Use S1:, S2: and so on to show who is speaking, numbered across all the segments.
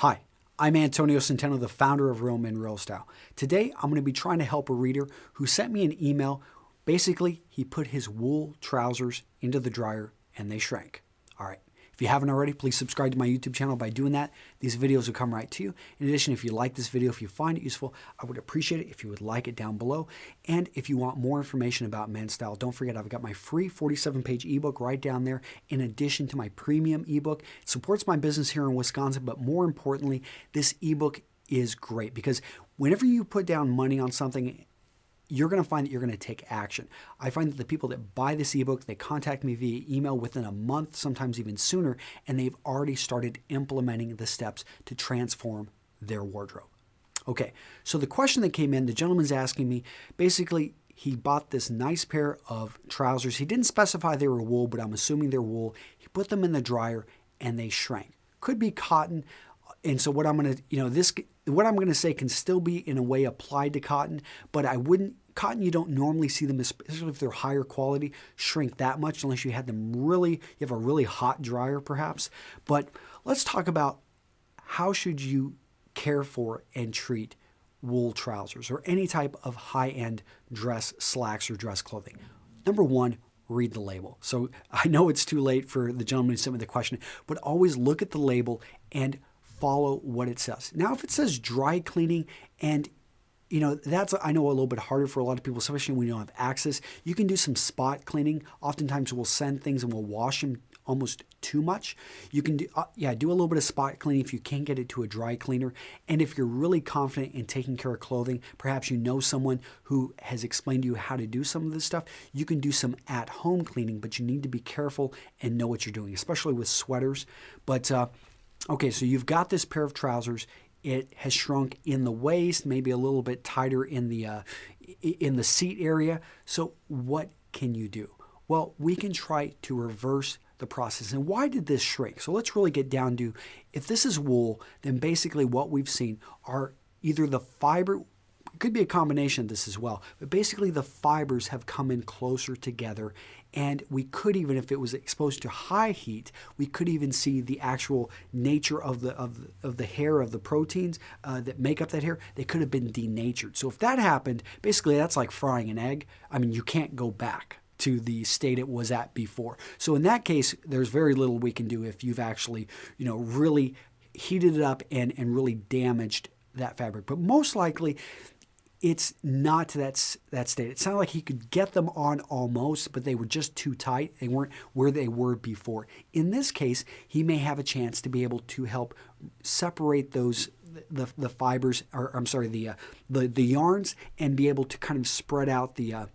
S1: Hi, I'm Antonio Centeno, the founder of Real Men Real Style. Today, I'm going to be trying to help a reader who sent me an email. Basically, he put his wool trousers into the dryer and they shrank. All right. If you haven't already, please subscribe to my YouTube channel. By doing that, these videos will come right to you. In addition, if you like this video, if you find it useful, I would appreciate it if you would like it down below. And if you want more information about men's style, don't forget I've got my free 47-page ebook right down there in addition to my premium ebook. It supports my business here in Wisconsin, but more importantly, this ebook is great because whenever you put down money on something, you're going to find that you're going to take action. I find that the people that buy this ebook, they contact me via email within a month, sometimes even sooner, and they've already started implementing the steps to transform their wardrobe. Okay, so the question that came in, the gentleman's asking me, basically, he bought this nice pair of trousers. He didn't specify they were wool, but I'm assuming they're wool. He put them in the dryer and they shrank. Could be cotton. And so what I'm going to, what I'm going to say can still be in a way applied to cotton, but I wouldn't, cotton you don't normally see them, especially if they're higher quality, shrink that much unless you had them you have a really hot dryer perhaps. But let's talk about how should you care for and treat wool trousers or any type of high-end dress slacks or dress clothing. Number one, read the label. So I know it's too late for the gentleman who sent me the question, but always look at the label and follow what it says. Now, if it says dry cleaning, and that's, I know, a little bit harder for a lot of people, especially when you don't have access. You can do some spot cleaning. Oftentimes we'll send things and we'll wash them almost too much. You can do a little bit of spot cleaning if you can't get it to a dry cleaner. And if you're really confident in taking care of clothing, perhaps you know someone who has explained to you how to do some of this stuff, you can do some at-home cleaning, but you need to be careful and know what you're doing, especially with sweaters. But okay, so you've got this pair of trousers. It has shrunk in the waist, maybe a little bit tighter in the seat area. So what can you do? Well, we can try to reverse the process. And why did this shrink? So let's really get down to, if this is wool, then basically what we've seen are either the fiber, it could be a combination of this as well, but basically the fibers have come in closer together, and we could even, if it was exposed to high heat, we could even see the actual nature of the hair, of the proteins that make up that hair. They could have been denatured. So if that happened, basically that's like frying an egg. I mean, you can't go back to the state it was at before. So in that case, there's very little we can do if you've actually, really heated it up and really damaged that fabric. But most likely, it's not to that state. It sounded like he could get them on almost, but they were just too tight. They weren't where they were before. In this case, he may have a chance to be able to help separate those the fibers, or I'm sorry, the yarns, and be able to kind of spread out the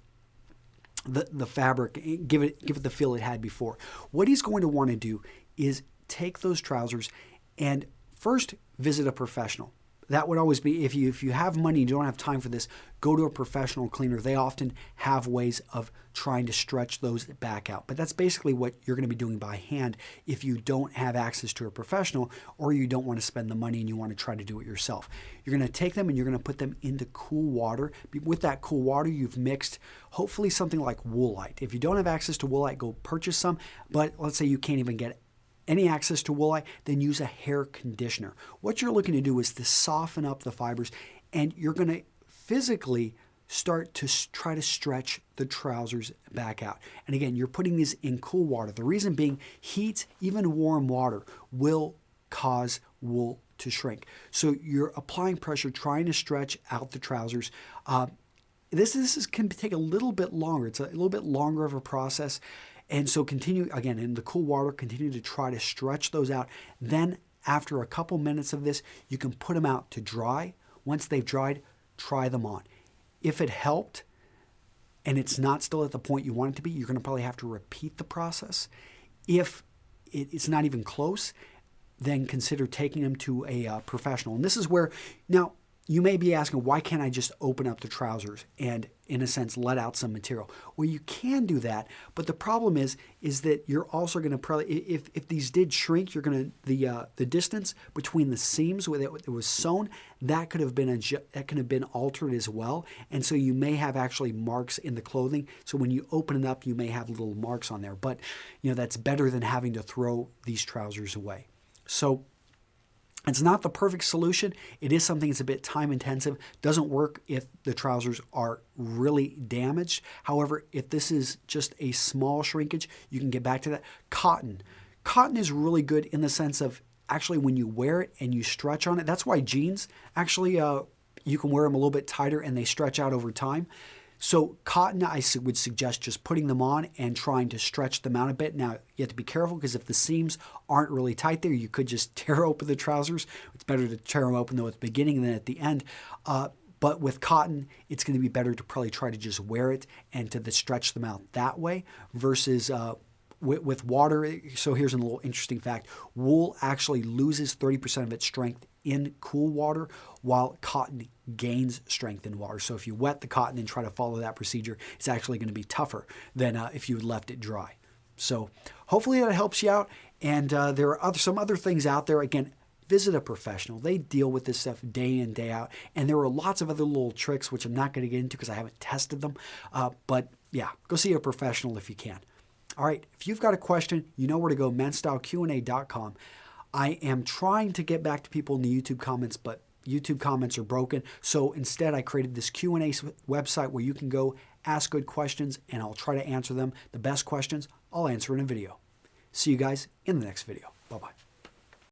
S1: fabric, give it the feel it had before. What he's going to want to do is take those trousers and first visit a professional. That would always be, if you have money, you don't have time for this, go to a professional cleaner. They often have ways of trying to stretch those back out. But that's basically what you're going to be doing by hand if you don't have access to a professional, or you don't want to spend the money and you want to try to do it yourself. You're going to take them and you're going to put them into cool water. With that cool water, you've mixed hopefully something like Woolite. If you don't have access to Woolite, go purchase some. But let's say you can't even get any access to Woolite, then use a hair conditioner. What you're looking to do is to soften up the fibers, and you're going to physically start to try to stretch the trousers back out. And again, you're putting these in cool water. The reason being, heat, even warm water, will cause wool to shrink. So you're applying pressure, trying to stretch out the trousers. This can take a little bit longer. It's a little bit longer of a process. And so continue, again, in the cool water, continue to try to stretch those out. Then after a couple minutes of this, you can put them out to dry. Once they've dried, try them on. If it helped and it's not still at the point you want it to be, you're going to probably have to repeat the process. If it's not even close, then consider taking them to a professional. And this is where, now, you may be asking, why can't I just open up the trousers and, in a sense, let out some material? Well, you can do that, but the problem is that you're also going to probably, if these did shrink, you're going to, the distance between the seams where it was sewn, that could have been altered as well, and so you may have actually marks in the clothing. So when you open it up, you may have little marks on there, but that's better than having to throw these trousers away. So It's not the perfect solution. It is something that's a bit time intensive. Doesn't work if the trousers are really damaged. However, if this is just a small shrinkage, you can get back to that. Cotton. Cotton is really good in the sense of actually when you wear it and you stretch on it. That's why jeans actually, you can wear them a little bit tighter and they stretch out over time. So cotton, I would suggest just putting them on and trying to stretch them out a bit. Now, you have to be careful because if the seams aren't really tight there, you could just tear open the trousers. It's better to tear them open though at the beginning than at the end. But with cotton, it's going to be better to probably try to just wear it and to stretch them out that way versus with water. So here's a little interesting fact. Wool actually loses 30% of its strength in cool water, while cotton gains strength in water. So if you wet the cotton and try to follow that procedure, it's actually going to be tougher than if you had left it dry. So hopefully that helps you out. And there are some other things out there. Again, visit a professional. They deal with this stuff day in, day out. And there are lots of other little tricks, which I'm not going to get into because I haven't tested them. But yeah, go see a professional if you can. All right, if you've got a question, you know where to go, menstyleqa.com. I am trying to get back to people in the YouTube comments, but YouTube comments are broken. So instead, I created this Q&A website where you can go ask good questions, and I'll try to answer them. The best questions, I'll answer in a video. See you guys in the next video. Bye-bye.